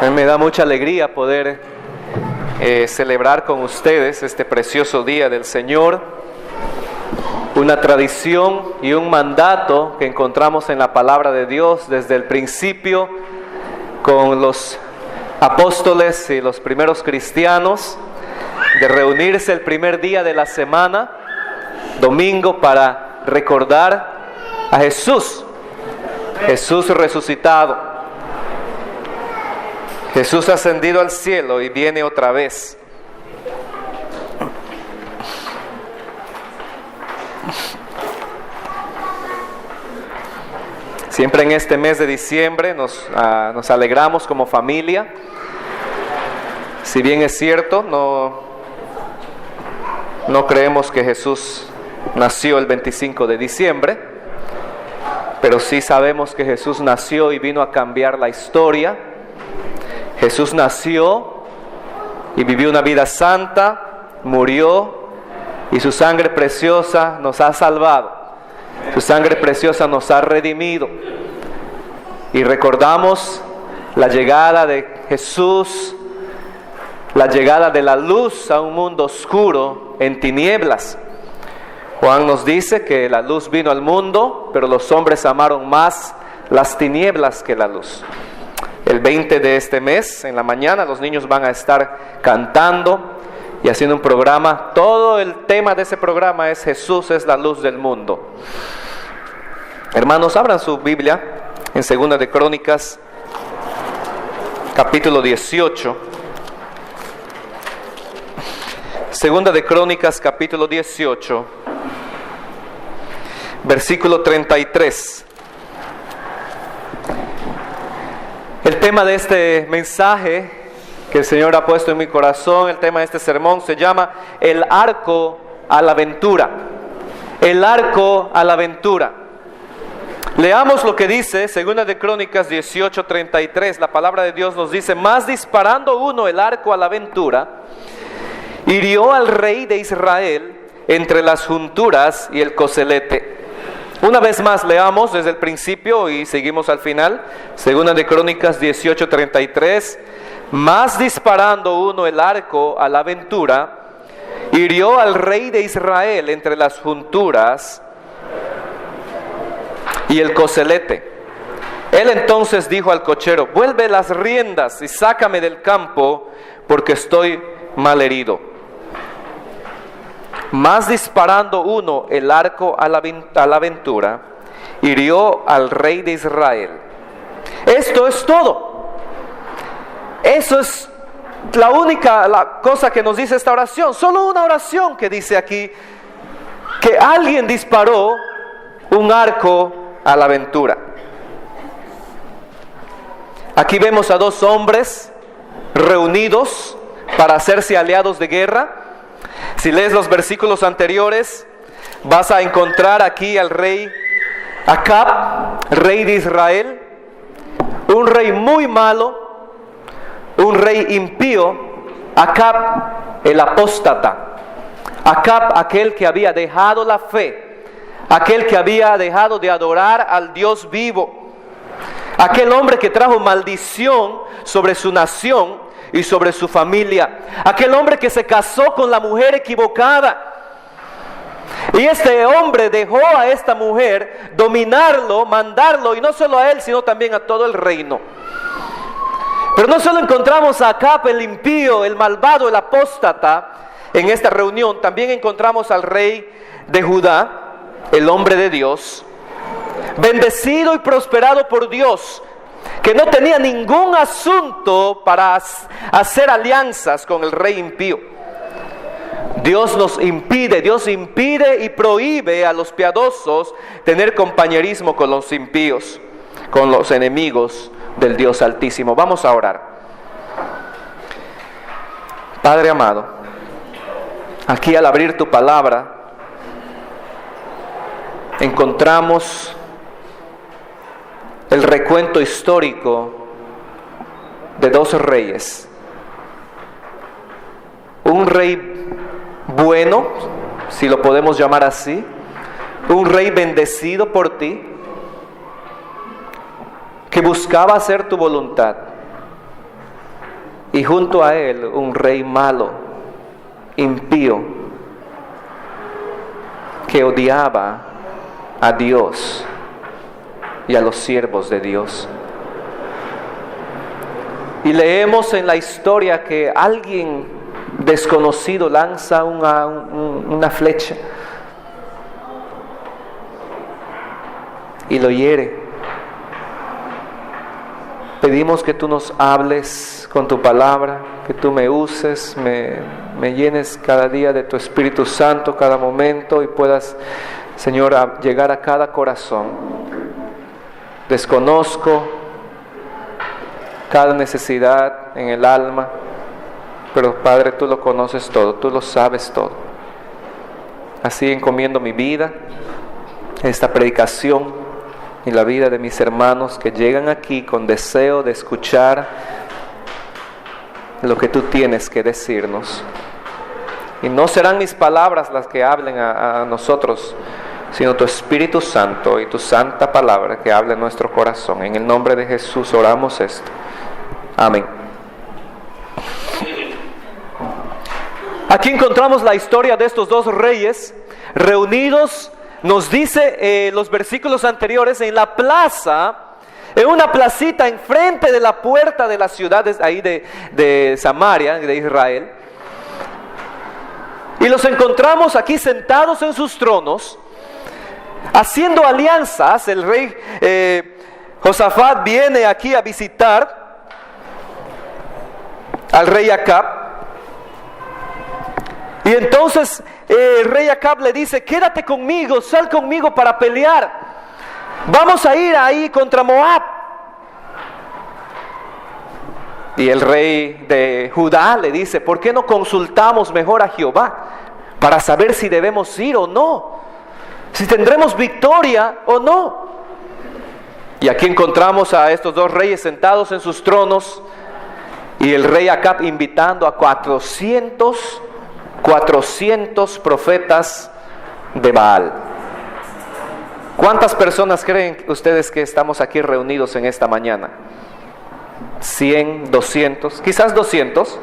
A mí me da mucha alegría poder celebrar con ustedes este precioso día del Señor, una tradición y un mandato que encontramos en la palabra de Dios desde el principio con los apóstoles y los primeros cristianos, de reunirse el primer día de la semana, domingo, para recordar a Jesús resucitado. Jesús ascendido al cielo y viene otra vez. Siempre en este mes de diciembre nos alegramos como familia. Si bien es cierto, no creemos que Jesús nació el 25 de diciembre, pero sí sabemos que Jesús nació y vino a cambiar la historia. Jesús nació y vivió una vida santa, murió y su sangre preciosa nos ha salvado. Su sangre preciosa nos ha redimido. Y recordamos la llegada de Jesús, la llegada de la luz a un mundo oscuro en tinieblas. Juan nos dice que la luz vino al mundo, pero los hombres amaron más las tinieblas que la luz. El 20 de este mes, en la mañana, los niños van a estar cantando y haciendo un programa. Todo el tema de ese programa es Jesús es la luz del mundo. Hermanos, abran su Biblia en Segunda de Crónicas, capítulo 18. Segunda de Crónicas, capítulo 18, versículo 33. El tema de este mensaje que el Señor ha puesto en mi corazón, el tema de este sermón se llama El arco a la aventura. El arco a la aventura. Leamos lo que dice Segunda de Crónicas 18:33. La palabra de Dios nos dice: Mas disparando uno el arco a la aventura, hirió al rey de Israel entre las junturas y el coselete. Una vez más leamos desde el principio y seguimos al final. Segunda de Crónicas 18:33. Mas disparando uno el arco a la aventura, hirió al rey de Israel entre las junturas y el coselete. Él entonces dijo al cochero: vuelve las riendas y sácame del campo, porque estoy mal herido. Mas disparando uno el arco a la aventura, hirió al rey de Israel. Esto es todo. Eso es la cosa que nos dice esta oración. Solo una oración que dice aquí que alguien disparó un arco a la aventura. Aquí vemos a dos hombres reunidos para hacerse aliados de guerra. Si lees los versículos anteriores, vas a encontrar aquí al rey Acab, rey de Israel, un rey muy malo, un rey impío. Acab, el apóstata. Acab, aquel que había dejado la fe, aquel que había dejado de adorar al Dios vivo, aquel hombre que trajo maldición sobre su nación y sobre su familia, aquel hombre que se casó con la mujer equivocada. Y este hombre dejó a esta mujer dominarlo, mandarlo, y no solo a él, sino también a todo el reino. Pero no solo encontramos a Acab, el impío, el malvado, el apóstata, en esta reunión, también encontramos al rey de Judá, el hombre de Dios, bendecido y prosperado por Dios, que no tenía ningún asunto para hacer alianzas con el rey impío. Dios impide y prohíbe a los piadosos tener compañerismo con los impíos, con los enemigos del Dios Altísimo. Vamos a orar. Padre amado, aquí al abrir tu palabra encontramos el recuento histórico de dos reyes. Un rey bueno, si lo podemos llamar así, un rey bendecido por ti, que buscaba hacer tu voluntad, y junto a él un rey malo, impío, que odiaba a Dios y a los siervos de Dios. Y leemos en la historia que alguien desconocido lanza una flecha y lo hiere. Pedimos que tú nos hables con tu palabra, que tú me uses, me llenes cada día de tu Espíritu Santo, cada momento, y puedas, Señor, llegar a cada corazón. Desconozco cada necesidad en el alma, pero Padre, tú lo conoces todo, tú lo sabes todo. Así encomiendo mi vida, esta predicación, y la vida de mis hermanos que llegan aquí con deseo de escuchar lo que tú tienes que decirnos. Y no serán mis palabras las que hablen a nosotros, sino tu Espíritu Santo y tu santa palabra que hable en nuestro corazón. En el nombre de Jesús oramos esto. Amén. Aquí encontramos la historia de estos dos reyes reunidos. Nos dice los versículos anteriores, en la plaza, en una placita enfrente de la puerta de las ciudades ahí de Samaria, de Israel. Y los encontramos aquí sentados en sus tronos, haciendo alianzas. El rey Josafat viene aquí a visitar al rey Acab. Y entonces el rey Acab le dice: quédate conmigo, sal conmigo para pelear. Vamos a ir ahí contra Moab. Y el rey de Judá le dice: ¿por qué no consultamos mejor a Jehová para saber si debemos ir o no? Si tendremos victoria o no. Y aquí encontramos a estos dos reyes sentados en sus tronos, y el rey Acab invitando a 400 profetas de Baal. ¿Cuántas personas creen ustedes que estamos aquí reunidos en esta mañana? 100, 200, quizás 200.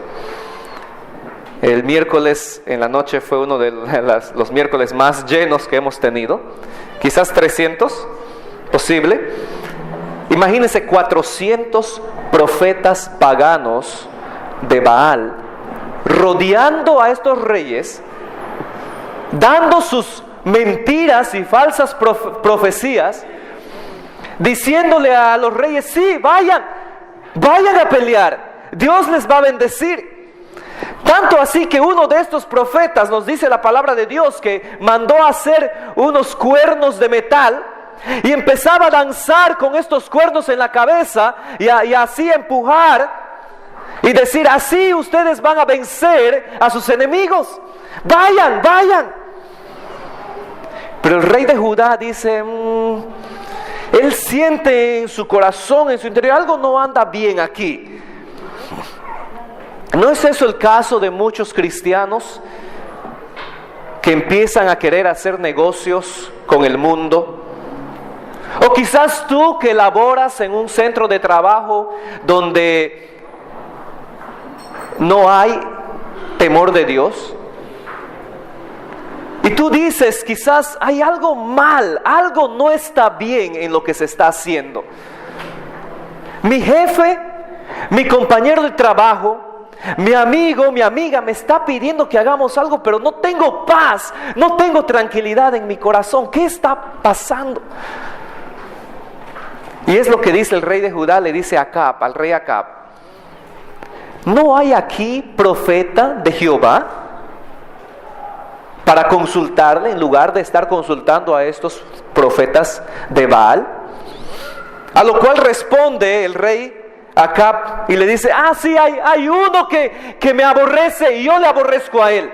El miércoles en la noche fue uno de los miércoles más llenos que hemos tenido. Quizás 300, posible. Imagínense 400 profetas paganos de Baal rodeando a estos reyes, dando sus mentiras y falsas profecías, diciéndole a los reyes: sí, vayan a pelear, Dios les va a bendecir. Tanto así que uno de estos profetas, nos dice la palabra de Dios, que mandó a hacer unos cuernos de metal y empezaba a danzar con estos cuernos en la cabeza y así empujar y decir: así ustedes van a vencer a sus enemigos. Vayan. Pero el rey de Judá dice, él siente en su corazón, en su interior, algo no anda bien aquí. ¿No es eso el caso de muchos cristianos que empiezan a querer hacer negocios con el mundo? O quizás tú que laboras en un centro de trabajo donde no hay temor de Dios, y tú dices: quizás hay algo mal, algo no está bien en lo que se está haciendo. Mi jefe, mi compañero de trabajo, mi amigo, mi amiga me está pidiendo que hagamos algo, pero no tengo paz, no tengo tranquilidad en mi corazón. ¿Qué está pasando? Y es lo que dice el rey de Judá, le dice a Acab, al rey Acab: ¿no hay aquí profeta de Jehová para consultarle en lugar de estar consultando a estos profetas de Baal? A lo cual responde el rey Acab y le dice: sí, hay uno que me aborrece y yo le aborrezco a él.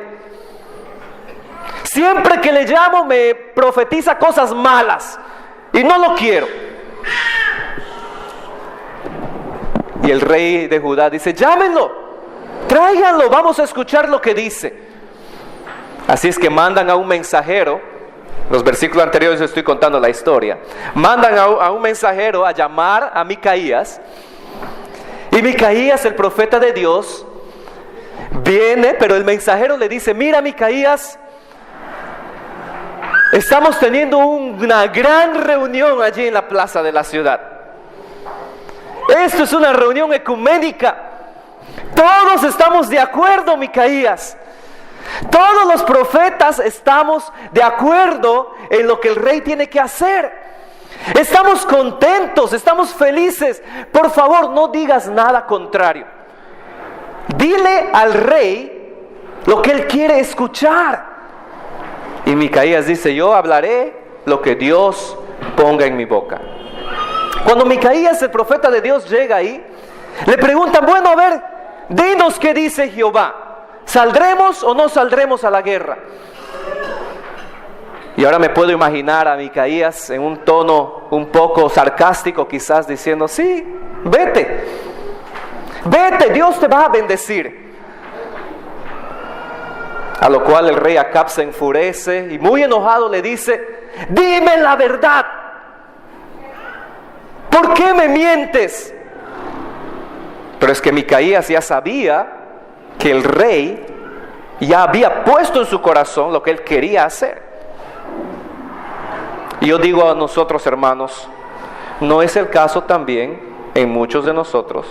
Siempre que le llamo me profetiza cosas malas y no lo quiero. Y el rey de Judá dice: llámenlo, tráiganlo, vamos a escuchar lo que dice. Así es que mandan a un mensajero. Los versículos anteriores estoy contando la historia. Mandan a un mensajero a llamar a Micaías. Y Micaías, el profeta de Dios, viene, pero el mensajero le dice: mira, Micaías, estamos teniendo una gran reunión allí en la plaza de la ciudad. Esto es una reunión ecuménica. Todos estamos de acuerdo, Micaías. Todos los profetas estamos de acuerdo en lo que el rey tiene que hacer. Estamos contentos, estamos felices. Por favor, no digas nada contrario. Dile al rey lo que él quiere escuchar. Y Micaías dice: yo hablaré lo que Dios ponga en mi boca. Cuando Micaías, el profeta de Dios, llega ahí, le preguntan: bueno, a ver, dinos qué dice Jehová. ¿Saldremos o no saldremos a la guerra? Y ahora me puedo imaginar a Micaías en un tono un poco sarcástico, quizás diciendo: sí, vete, vete, Dios te va a bendecir. A lo cual el rey Acab se enfurece y muy enojado le dice: dime la verdad, ¿por qué me mientes? Pero es que Micaías ya sabía que el rey ya había puesto en su corazón lo que él quería hacer. Y yo digo a nosotros, hermanos, ¿no es el caso también en muchos de nosotros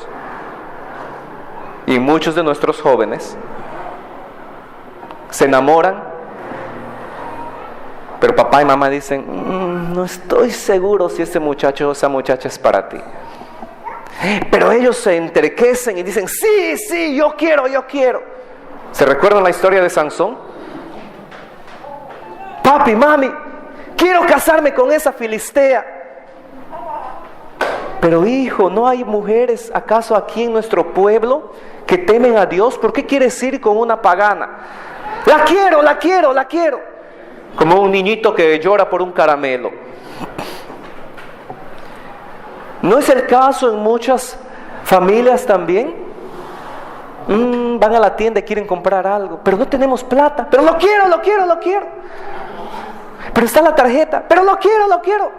y muchos de nuestros jóvenes? Se enamoran, pero papá y mamá dicen: no estoy seguro si ese muchacho o esa muchacha es para ti. Pero ellos se enterquecen y dicen: sí, sí, yo quiero, yo quiero. ¿Se recuerdan la historia de Sansón? Papi, mami, quiero casarme con esa filistea. Pero hijo, ¿no hay mujeres acaso aquí en nuestro pueblo que temen a Dios? ¿Por qué quieres ir con una pagana? La quiero, la quiero, la quiero. Como un niñito que llora por un caramelo. ¿No es el caso en muchas familias también? Van a la tienda y quieren comprar algo, pero no tenemos plata. Pero lo quiero, lo quiero, lo quiero. Pero está la tarjeta, pero lo quiero, lo quiero.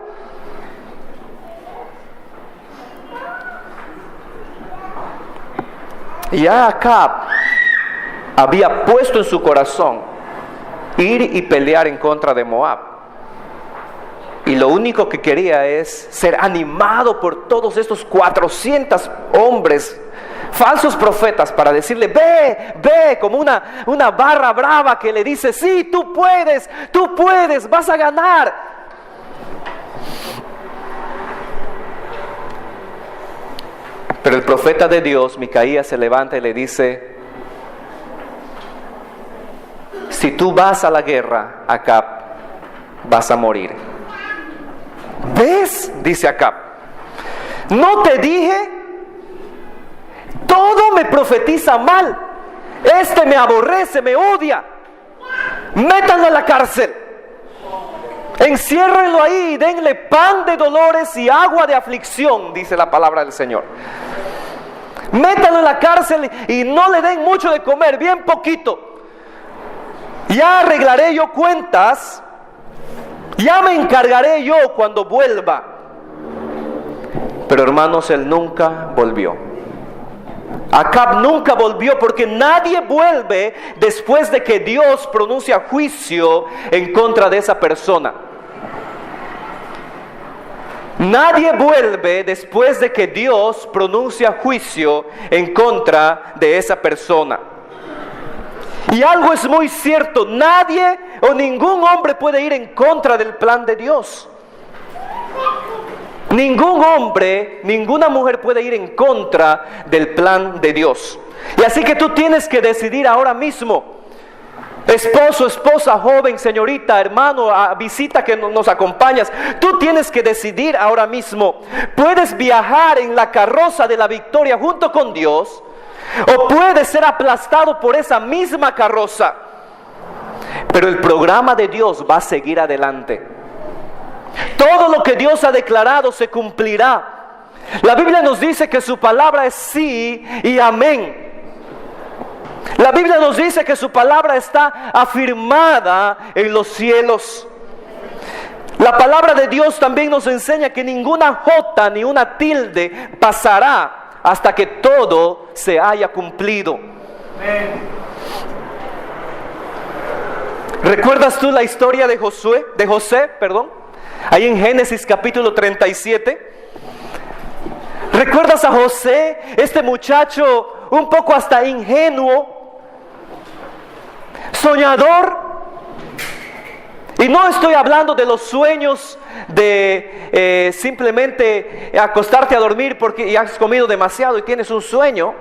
Y ya Acab había puesto en su corazón ir y pelear en contra de Moab. Y lo único que quería es ser animado por todos estos 400 hombres, falsos profetas, para decirle: ve, ve, como una barra brava que le dice: sí, tú puedes, vas a ganar. Pero el profeta de Dios, Micaías, se levanta y le dice: si tú vas a la guerra, Acab, vas a morir. ¿Ves? Dice Acab. ¿No te dije? Todo me profetiza mal. Este me aborrece, me odia. Métanlo a la cárcel. Enciérrenlo ahí y denle pan de dolores y agua de aflicción, dice la palabra del Señor. Métanlo en la cárcel y no le den mucho de comer, bien poquito. Ya arreglaré yo cuentas. Ya me encargaré yo cuando vuelva. Pero hermanos, él nunca volvió. Acab nunca volvió, porque nadie vuelve después de que Dios pronuncia juicio en contra de esa persona. Nadie vuelve después de que Dios pronuncia juicio en contra de esa persona. Y algo es muy cierto: nadie o ningún hombre puede ir en contra del plan de Dios. Ningún hombre, ninguna mujer puede ir en contra del plan de Dios. Y así que tú tienes que decidir ahora mismo, esposo, esposa, joven, señorita, hermano, visita que nos acompañas. Tú tienes que decidir ahora mismo. Puedes viajar en la carroza de la victoria junto con Dios, o puedes ser aplastado por esa misma carroza. Pero el programa de Dios va a seguir adelante. Todo lo que Dios ha declarado se cumplirá. La Biblia nos dice que su palabra es sí y amén. La Biblia nos dice que su palabra está afirmada en los cielos. La palabra de Dios también nos enseña que ninguna jota ni una tilde pasará hasta que todo se haya cumplido. ¿Recuerdas tú la historia de José, ahí en Génesis capítulo 37? ¿Recuerdas a José, este muchacho un poco hasta ingenuo, soñador? Y no estoy hablando de los sueños de simplemente acostarte a dormir porque ya has comido demasiado y tienes un sueño.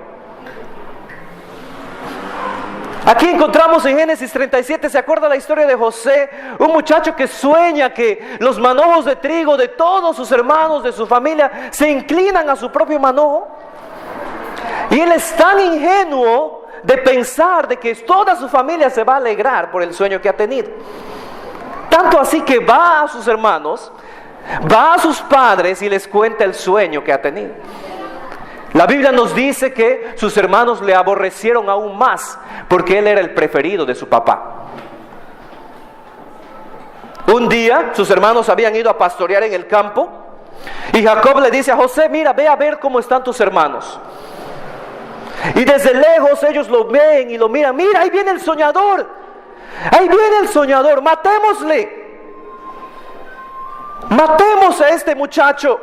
Aquí encontramos en Génesis 37, ¿se acuerda la historia de José? Un muchacho que sueña que los manojos de trigo de todos sus hermanos, de su familia, se inclinan a su propio manojo. Y él es tan ingenuo de pensar de que toda su familia se va a alegrar por el sueño que ha tenido. Tanto así que va a sus hermanos, va a sus padres y les cuenta el sueño que ha tenido. La Biblia nos dice que sus hermanos le aborrecieron aún más porque él era el preferido de su papá. Un día sus hermanos habían ido a pastorear en el campo y Jacob le dice a José: mira, ve a ver cómo están tus hermanos. Y desde lejos ellos lo ven y lo miran. Mira, ahí viene el soñador. Ahí viene el soñador, matémosle. Matemos a este muchacho.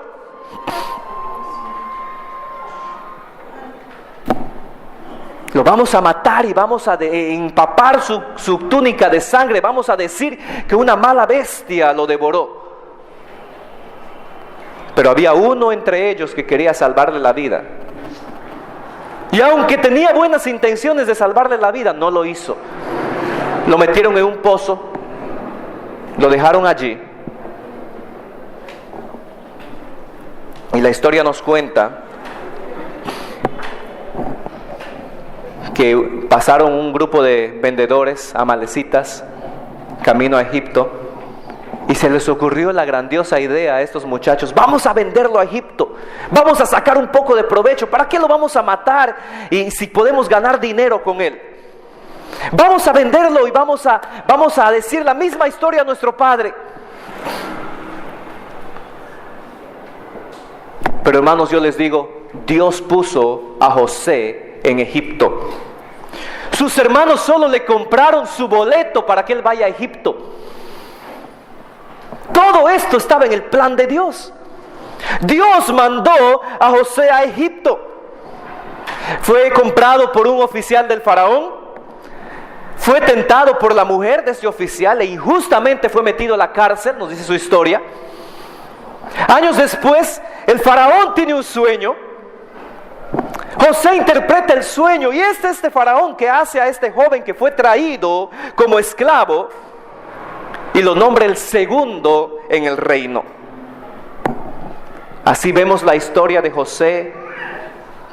Lo vamos a matar y vamos a empapar su túnica de sangre. Vamos a decir que una mala bestia lo devoró. Pero había uno entre ellos que quería salvarle la vida. Y aunque tenía buenas intenciones de salvarle la vida, no lo hizo. Lo metieron en un pozo, lo dejaron allí. Y la historia nos cuenta que pasaron un grupo de vendedores amalecitas camino a Egipto y se les ocurrió la grandiosa idea a estos muchachos: vamos a venderlo a Egipto, vamos a sacar un poco de provecho. ¿Para qué lo vamos a matar? Y si podemos ganar dinero con él, vamos a venderlo y vamos a decir la misma historia a nuestro padre. Pero hermanos, yo les digo, Dios puso a José en Egipto. Sus hermanos solo le compraron su boleto para que él vaya a Egipto. Todo esto estaba en el plan de Dios. Dios mandó a José a Egipto. Fue comprado por un oficial del faraón. Fue tentado por la mujer de ese oficial e injustamente fue metido a la cárcel, nos dice su historia. Años después, el faraón tiene un sueño. José interpreta el sueño y es este faraón que hace a este joven que fue traído como esclavo y lo nombra el segundo en el reino. Así vemos la historia de José,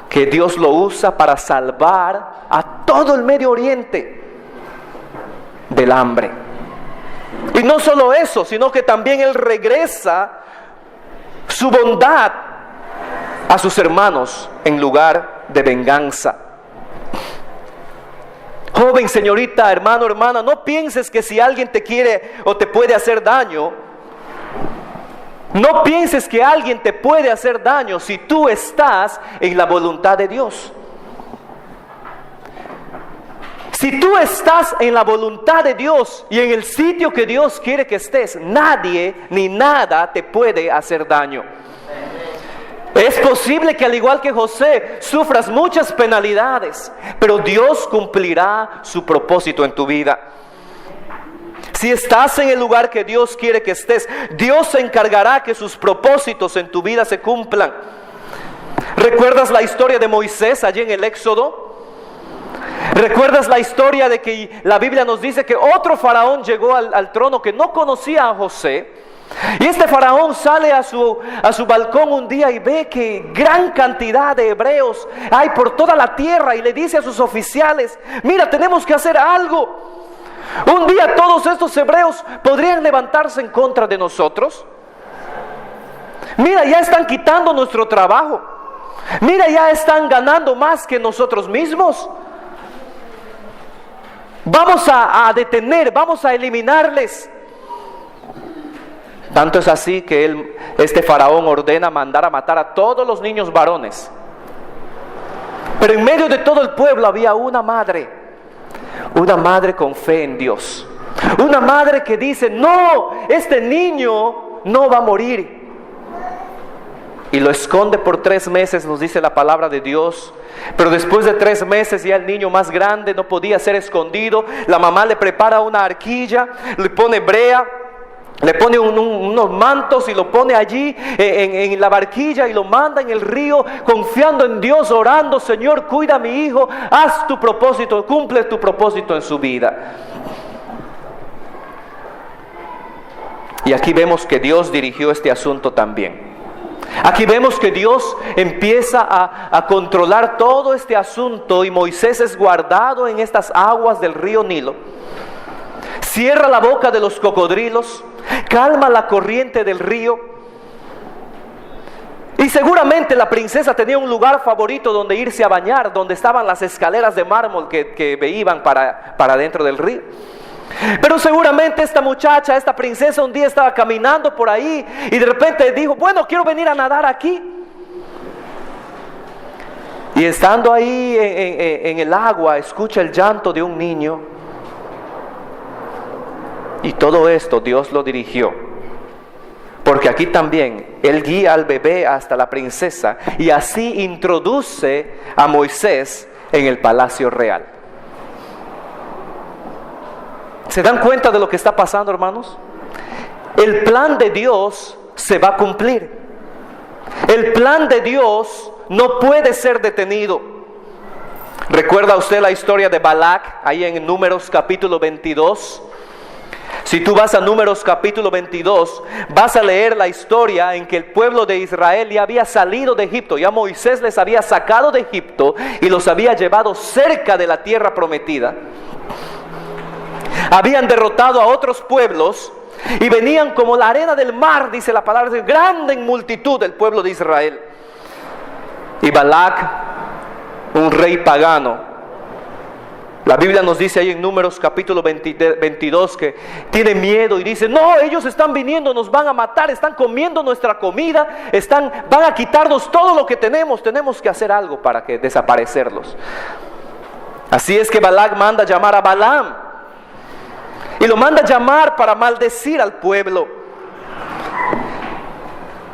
que Dios lo usa para salvar a todo el Medio Oriente del hambre. Y no solo eso, sino que también él regresa su bondad a sus hermanos en lugar de venganza. Joven, señorita, hermano, hermana, no pienses que si alguien te quiere o te puede hacer daño, no pienses que alguien te puede hacer daño si tú estás en la voluntad de Dios. Si tú estás en la voluntad de Dios y en el sitio que Dios quiere que estés, nadie ni nada te puede hacer daño. Es posible que al igual que José sufras muchas penalidades, pero Dios cumplirá su propósito en tu vida. Si estás en el lugar que Dios quiere que estés, Dios se encargará que sus propósitos en tu vida se cumplan. ¿Recuerdas la historia de Moisés allí en el Éxodo? ¿Recuerdas la historia de que la Biblia nos dice que otro faraón llegó al trono que no conocía a José? Y este faraón sale a su balcón un día y ve que gran cantidad de hebreos hay por toda la tierra y le dice a sus oficiales: mira, tenemos que hacer algo. Un día todos estos hebreos podrían levantarse en contra de nosotros. Mira, ya están quitando nuestro trabajo. Mira, ya están ganando más que nosotros mismos. Vamos a detener, vamos a eliminarles. Tanto es así que este faraón ordena mandar a matar a todos los niños varones Pero en medio de todo el pueblo había una madre con fe en Dios. Una madre que dice: no, este niño no va a morir. Y lo esconde por 3 meses, nos dice la palabra de Dios. Pero después de 3 meses ya el niño más grande no podía ser escondido. La mamá le prepara una arquilla, le pone brea, le pone unos mantos y lo pone allí en la barquilla y lo manda en el río, confiando en Dios, orando: Señor, cuida a mi hijo, haz tu propósito, cumple tu propósito en su vida. Y aquí vemos que Dios dirigió este asunto también. Aquí vemos que Dios empieza a controlar todo este asunto, y Moisés es guardado en estas aguas del río Nilo. Cierra la boca de los cocodrilos, calma la corriente del río. Y seguramente la princesa tenía un lugar favorito donde irse a bañar, donde estaban las escaleras de mármol que iban para dentro del río. Pero seguramente esta muchacha, esta princesa, un día estaba caminando por ahí y de repente dijo: bueno, quiero venir a nadar aquí. Y estando ahí en el agua, escucha el llanto de un niño. Y todo esto Dios lo dirigió, porque aquí también Él guía al bebé hasta la princesa, y así introduce a Moisés en el palacio real. ¿Se dan cuenta de lo que está pasando, hermanos? El plan de Dios se va a cumplir. El plan de Dios no puede ser detenido. ¿Recuerda usted la historia de Balac ahí en Números capítulo 22? Si tú vas a Números capítulo 22, vas a leer la historia en que el pueblo de Israel ya había salido de Egipto. Ya Moisés les había sacado de Egipto y los había llevado cerca de la tierra prometida. Habían derrotado a otros pueblos y venían como la arena del mar, dice la palabra, grande en multitud el pueblo de Israel. Y Balac, un rey pagano, la Biblia nos dice ahí en Números capítulo 22 que tiene miedo y dice: no, ellos están viniendo, nos van a matar, están comiendo nuestra comida, van a quitarnos todo lo que tenemos que hacer algo para desaparecerlos. Así es que Balac manda llamar a Balaam. Y lo manda llamar para maldecir al pueblo.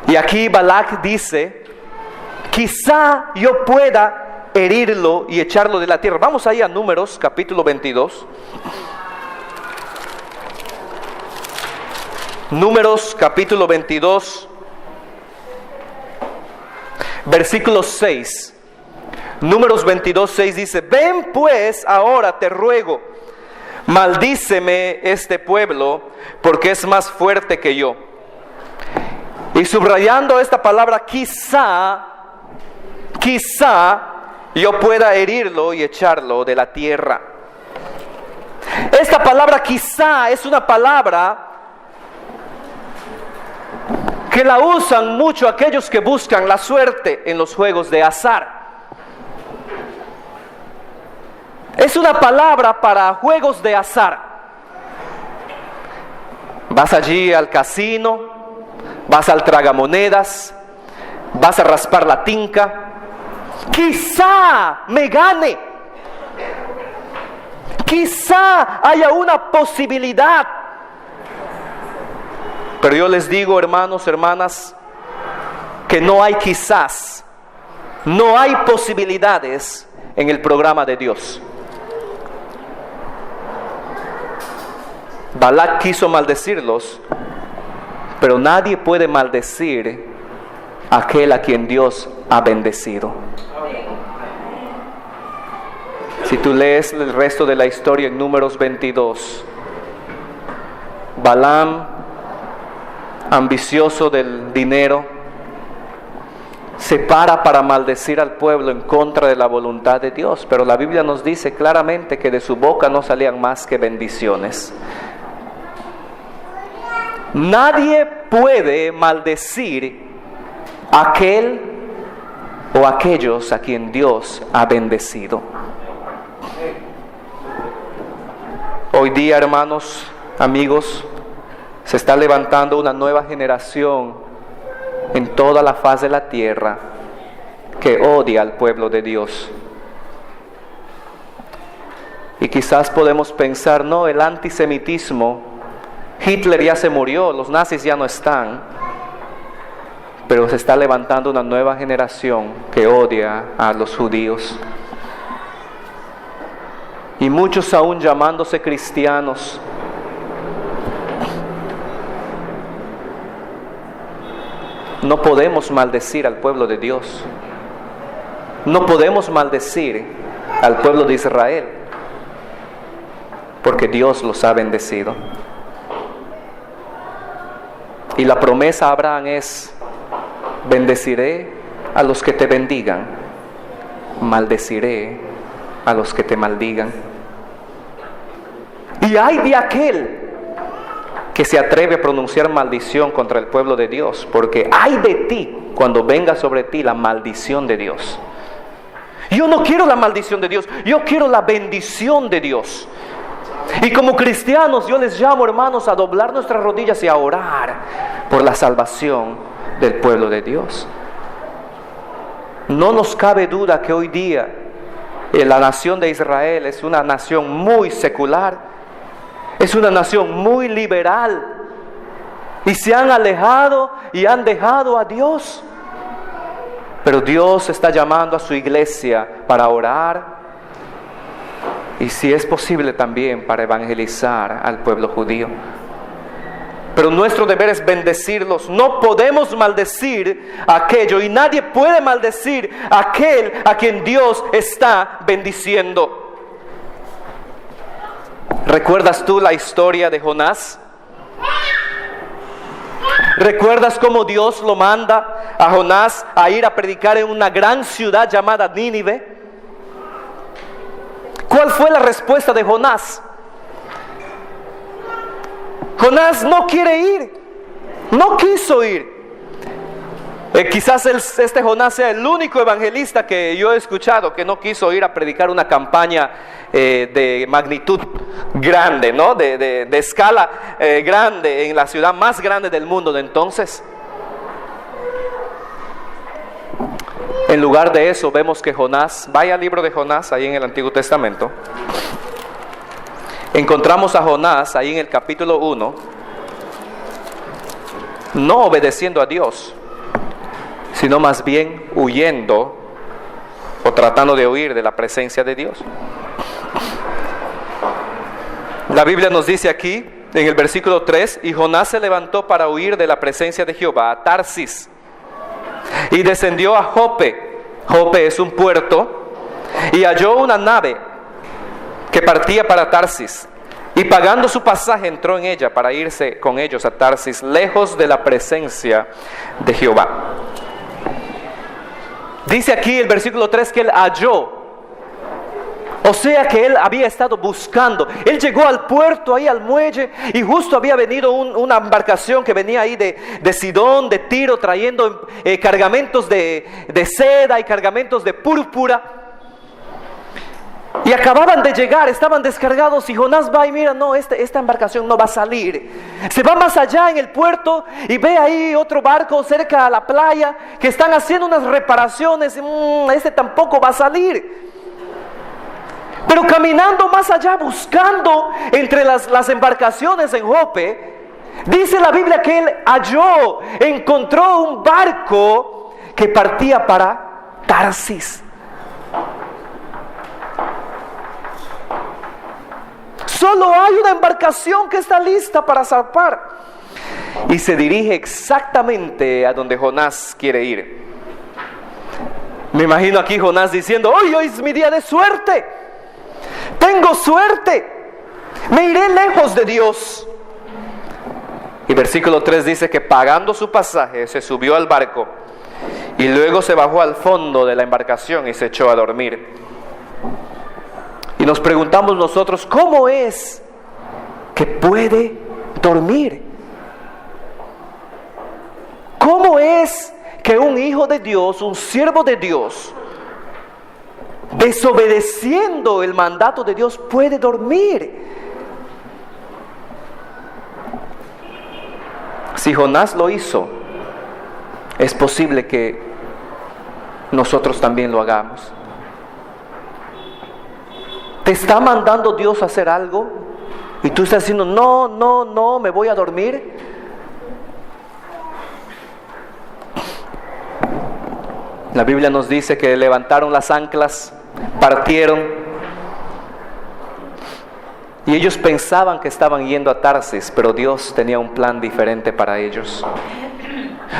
Y aquí Balac dice: quizá yo pueda herirlo y echarlo de la tierra. Vamos ahí a Números capítulo 22. Números capítulo 22, versículo 6. Números 22, 6 dice: ven pues ahora, te ruego, maldíceme este pueblo, porque es más fuerte que yo. Y subrayando esta palabra, quizá yo pueda herirlo y echarlo de la tierra. Esta palabra quizá es una palabra que la usan mucho aquellos que buscan la suerte en los juegos de azar. Es una palabra para juegos de azar. Vas allí al casino, vas al tragamonedas, vas a raspar la tinca. Quizá me gane. Quizá haya una posibilidad. Pero yo les digo, hermanos, hermanas, que no hay quizás, no hay posibilidades en el programa de Dios. Balac quiso maldecirlos, pero nadie puede maldecir a aquel a quien Dios ha bendecido. Si tú lees el resto de la historia en Números 22, Balaam, ambicioso del dinero, se para maldecir al pueblo en contra de la voluntad de Dios. Pero la Biblia nos dice claramente que de su boca no salían más que bendiciones. Nadie puede maldecir a aquel o aquellos a quien Dios ha bendecido. Hoy día, hermanos, amigos, se está levantando una nueva generación en toda la faz de la tierra que odia al pueblo de Dios. Y quizás podemos pensar, no, el antisemitismo, Hitler ya se murió, los nazis ya no están. Pero se está levantando una nueva generación que odia a los judíos. Y muchos aún llamándose cristianos. No podemos maldecir al pueblo de Dios. No podemos maldecir al pueblo de Israel, porque Dios los ha bendecido. Y la promesa a Abraham es: bendeciré a los que te bendigan, maldeciré a los que te maldigan. Y ay de aquel que se atreve a pronunciar maldición contra el pueblo de Dios, porque ay de ti cuando venga sobre ti la maldición de Dios. Yo no quiero la maldición de Dios, yo quiero la bendición de Dios. Y como cristianos yo les llamo, hermanos, a doblar nuestras rodillas y a orar por la salvación del pueblo de Dios. No nos cabe duda que hoy día la nación de Israel es una nación muy secular, es una nación muy liberal, y se han alejado y han dejado a Dios. Pero Dios está llamando a su iglesia para orar y, si es posible, también para evangelizar al pueblo judío. Pero nuestro deber es bendecirlos. No podemos maldecir aquello, y nadie puede maldecir a aquel a quien Dios está bendiciendo. ¿Recuerdas tú la historia de Jonás? ¿Recuerdas cómo Dios lo manda a Jonás a ir a predicar en una gran ciudad llamada Nínive? ¿Cuál fue la respuesta de Jonás? Jonás no quiere ir, no quiso ir. Quizás este Jonás sea el único evangelista que yo he escuchado que no quiso ir a predicar una campaña de magnitud grande, ¿no? de escala grande, en la ciudad más grande del mundo de entonces. En lugar de eso vemos que Jonás, vaya al libro de Jonás ahí en el Antiguo Testamento, encontramos a Jonás ahí en el capítulo 1, no obedeciendo a Dios, sino más bien huyendo o tratando de huir de la presencia de Dios. La Biblia nos dice aquí en el versículo 3: y Jonás se levantó para huir de la presencia de Jehová a Tarsis, y descendió a Jope. Jope es un puerto, y halló una nave que partía para Tarsis, y pagando su pasaje entró en ella para irse con ellos a Tarsis, lejos de la presencia de Jehová. Dice aquí el versículo 3 que él halló, o sea que él había estado buscando. Él llegó al puerto, ahí al muelle, y justo había venido una embarcación que venía ahí de Sidón, de Tiro, trayendo cargamentos de seda y cargamentos de púrpura. Y acababan de llegar, estaban descargados, y Jonás va y mira, no, esta embarcación no va a salir. Se va más allá en el puerto y ve ahí otro barco cerca a la playa que están haciendo unas reparaciones. Este tampoco va a salir. Pero caminando más allá, buscando entre las embarcaciones en Jope, dice la Biblia que él encontró un barco que partía para Tarsis. Solo hay una embarcación que está lista para zarpar, y se dirige exactamente a donde Jonás quiere ir. Me imagino aquí Jonás diciendo: hoy es mi día de suerte, tengo suerte, me iré lejos de Dios. Y versículo 3 dice que pagando su pasaje se subió al barco y luego se bajó al fondo de la embarcación y se echó a dormir. Y nos preguntamos nosotros, ¿cómo es que puede dormir? ¿Cómo es que un hijo de Dios, un siervo de Dios, desobedeciendo el mandato de Dios, puede dormir? Si Jonás lo hizo, es posible que nosotros también lo hagamos. ¿Te está mandando Dios a hacer algo? Y tú estás diciendo, no, me voy a dormir. La Biblia nos dice que levantaron las anclas, partieron. Y ellos pensaban que estaban yendo a Tarsis, pero Dios tenía un plan diferente para ellos.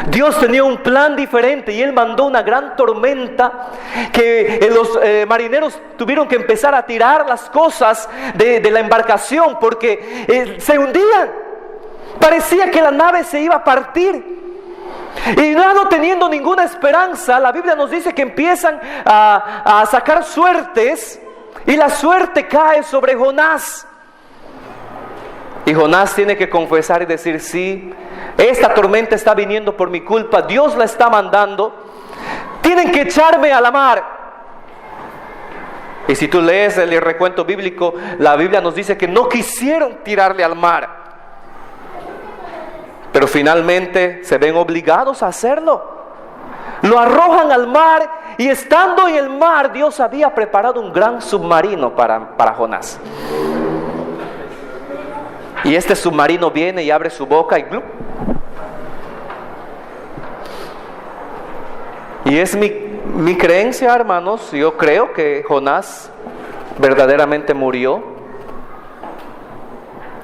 Dios tenía un plan diferente y Él mandó una gran tormenta que los marineros tuvieron que empezar a tirar las cosas de la embarcación porque se hundían. Parecía que la nave se iba a partir. Y no teniendo ninguna esperanza, la Biblia nos dice que empiezan a sacar suertes y la suerte cae sobre Jonás. Y Jonás tiene que confesar y decir, sí, esta tormenta está viniendo por mi culpa, Dios la está mandando, tienen que echarme a la mar. Y si tú lees el recuento bíblico, la Biblia nos dice que no quisieron tirarle al mar, pero finalmente se ven obligados a hacerlo. Lo arrojan al mar y estando en el mar, Dios había preparado un gran submarino para Jonás. Y este submarino viene y abre su boca y ¡glup! Y es mi creencia, hermanos, yo creo que Jonás verdaderamente murió,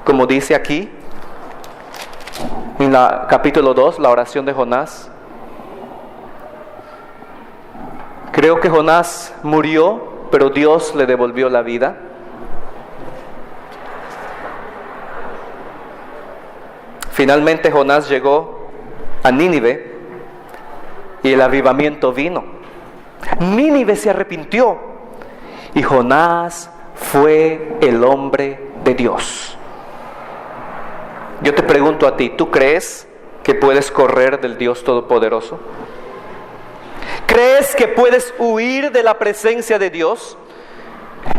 como dice aquí, en capítulo 2, la oración de Jonás. Creo que Jonás murió, pero Dios le devolvió la vida. Finalmente Jonás llegó a Nínive y el avivamiento vino. Nínive se arrepintió y Jonás fue el hombre de Dios. Yo te pregunto a ti, ¿tú crees que puedes correr del Dios Todopoderoso? ¿Crees que puedes huir de la presencia de Dios?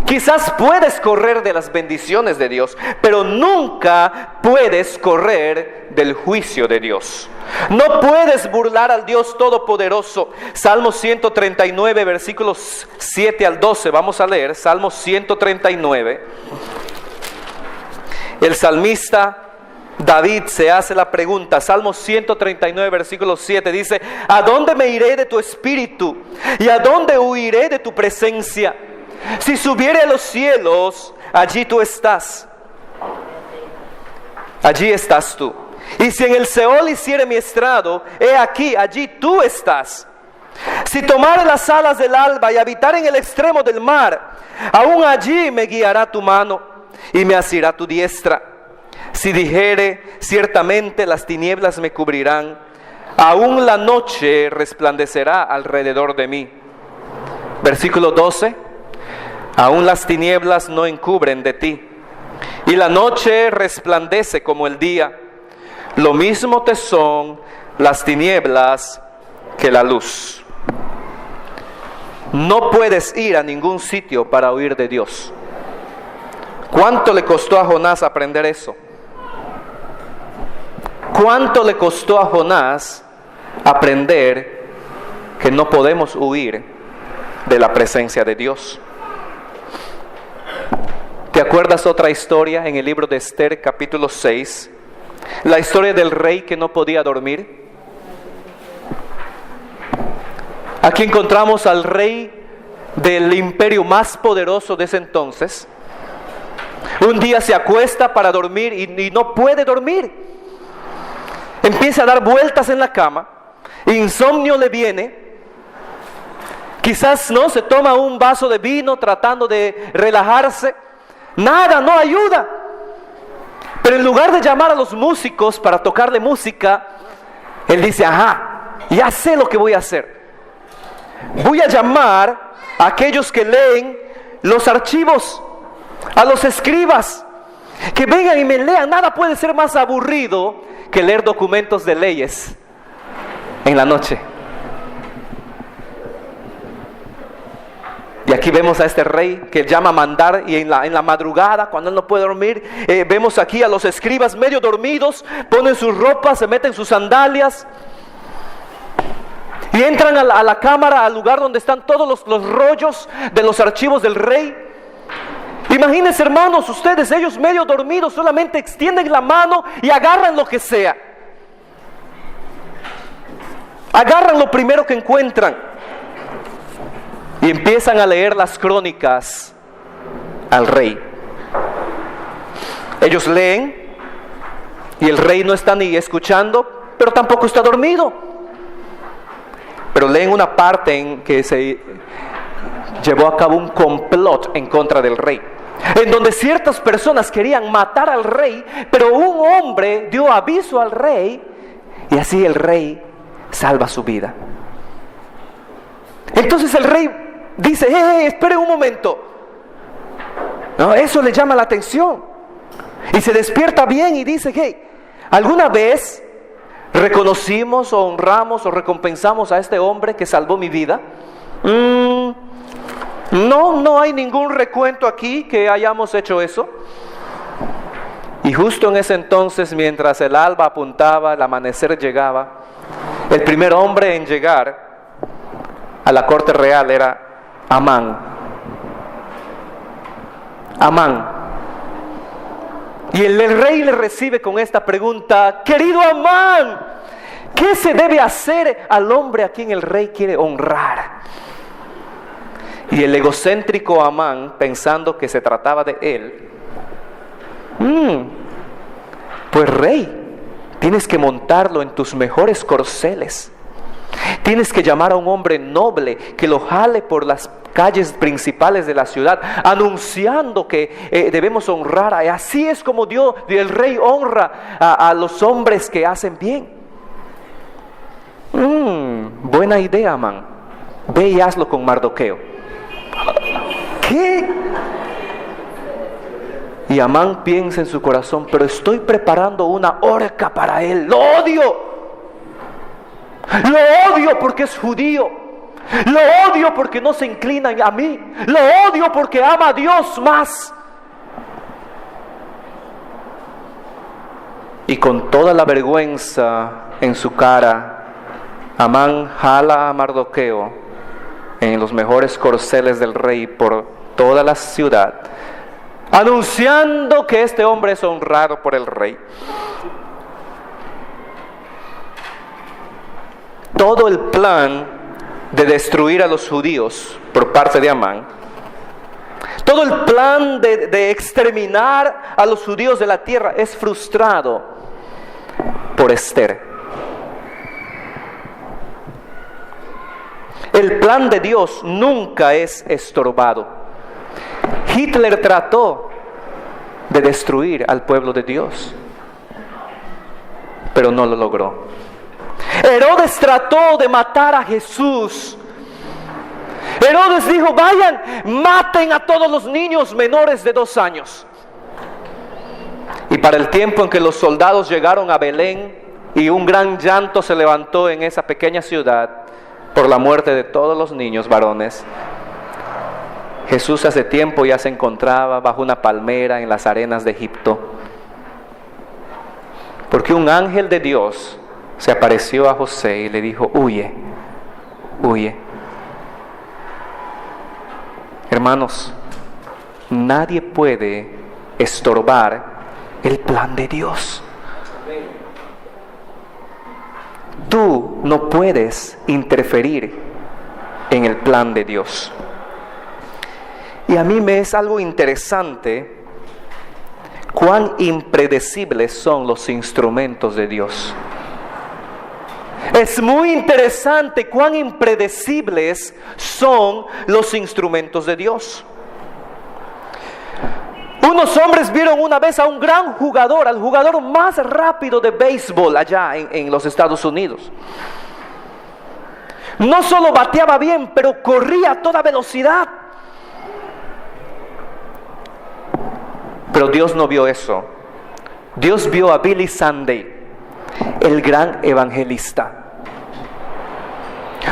Quizás puedes correr de las bendiciones de Dios, pero nunca puedes correr del juicio de Dios. No puedes burlar al Dios Todopoderoso. Salmo 139, versículos 7 al 12. Vamos a leer Salmo 139. El salmista David se hace la pregunta. Salmo 139, versículo 7 dice: ¿a dónde me iré de tu espíritu? ¿Y a dónde huiré de tu presencia? Si subiere a los cielos, allí tú estás. Allí estás tú. Y si en el Seol hiciere mi estrado, he aquí, allí tú estás. Si tomare las alas del alba y habitar en el extremo del mar, aún allí me guiará tu mano y me asirá tu diestra. Si dijere, ciertamente las tinieblas me cubrirán, aún la noche resplandecerá alrededor de mí. Versículo 12. Aún las tinieblas no encubren de ti, y la noche resplandece como el día. Lo mismo te son las tinieblas que la luz. No puedes ir a ningún sitio para huir de Dios. ¿Cuánto le costó a Jonás aprender eso? ¿Cuánto le costó a Jonás aprender que no podemos huir de la presencia de Dios? ¿Te acuerdas otra historia en el libro de Esther, capítulo 6? La historia del rey que no podía dormir. Aquí encontramos al rey del imperio más poderoso de ese entonces. Un día se acuesta para dormir y no puede dormir. Empieza a dar vueltas en la cama. Insomnio le viene. Quizás no se toma un vaso de vino tratando de relajarse. Nada, no ayuda. Pero en lugar de llamar a los músicos para tocarle música, él dice: ajá, ya sé lo que voy a hacer. Voy a llamar a aquellos que leen los archivos, a los escribas, que vengan y me lean. Nada puede ser más aburrido que leer documentos de leyes en la noche. Y aquí vemos a este rey que llama a mandar, y en la madrugada, cuando él no puede dormir, vemos aquí a los escribas medio dormidos, ponen sus ropas, se meten sus sandalias y entran a la cámara, al lugar donde están todos los rollos de los archivos del rey. Imagínense, hermanos, ustedes, ellos medio dormidos, solamente extienden la mano y agarran lo que sea. Agarran lo primero que encuentran y empiezan a leer las crónicas al rey. Ellos leen y el rey no está ni escuchando, pero tampoco está dormido. Pero leen una parte en que se llevó a cabo un complot en contra del rey, en donde ciertas personas querían matar al rey, pero un hombre dio aviso al rey y así el rey salva su vida. Entonces el rey dice: espere un momento. No, eso le llama la atención y se despierta bien y dice: ¿alguna vez reconocimos o honramos o recompensamos a este hombre que salvó mi vida? No hay ningún recuento aquí que hayamos hecho eso. Y justo en ese entonces, mientras el alba apuntaba, el amanecer llegaba, el primer hombre en llegar a la corte real era Amán. Y el rey le recibe con esta pregunta: querido Amán, ¿qué se debe hacer al hombre a quien el rey quiere honrar? Y el egocéntrico Amán, pensando que se trataba de él: pues rey, tienes que montarlo en tus mejores corceles. Tienes que llamar a un hombre noble que lo jale por las calles principales de la ciudad, anunciando que debemos honrar. Así es como el rey honra a los hombres que hacen bien. Buena idea, Amán. Ve y hazlo con Mardoqueo. ¿Qué? Y Amán piensa en su corazón: pero estoy preparando una horca para él. Lo odio porque es judío. Lo odio porque no se inclina a mí. Lo odio porque ama a Dios más. Y con toda la vergüenza en su cara, Amán jala a Mardoqueo en los mejores corceles del rey por toda la ciudad, anunciando que este hombre es honrado por el rey. Todo el plan de destruir a los judíos por parte de Amán, todo el plan de exterminar a los judíos de la tierra es frustrado por Esther. El plan de Dios nunca es estorbado. Hitler trató de destruir al pueblo de Dios, pero no lo logró. Herodes trató de matar a Jesús. Herodes dijo: vayan, maten a todos los niños menores de 2 años. Y para el tiempo en que los soldados llegaron a Belén y un gran llanto se levantó en esa pequeña ciudad por la muerte de todos los niños varones, Jesús hace tiempo ya se encontraba bajo una palmera en las arenas de Egipto, porque un ángel de Dios se apareció a José y le dijo: huye. Hermanos, nadie puede estorbar el plan de Dios. Tú no puedes interferir en el plan de Dios. Y a mí me es algo interesante cuán impredecibles son los instrumentos de Dios. Es muy interesante cuán impredecibles son los instrumentos de Dios. Unos hombres vieron una vez a un gran jugador, al jugador más rápido de béisbol allá en los Estados Unidos. No solo bateaba bien, pero corría a toda velocidad. Pero Dios no vio eso. Dios vio a Billy Sunday, el gran evangelista.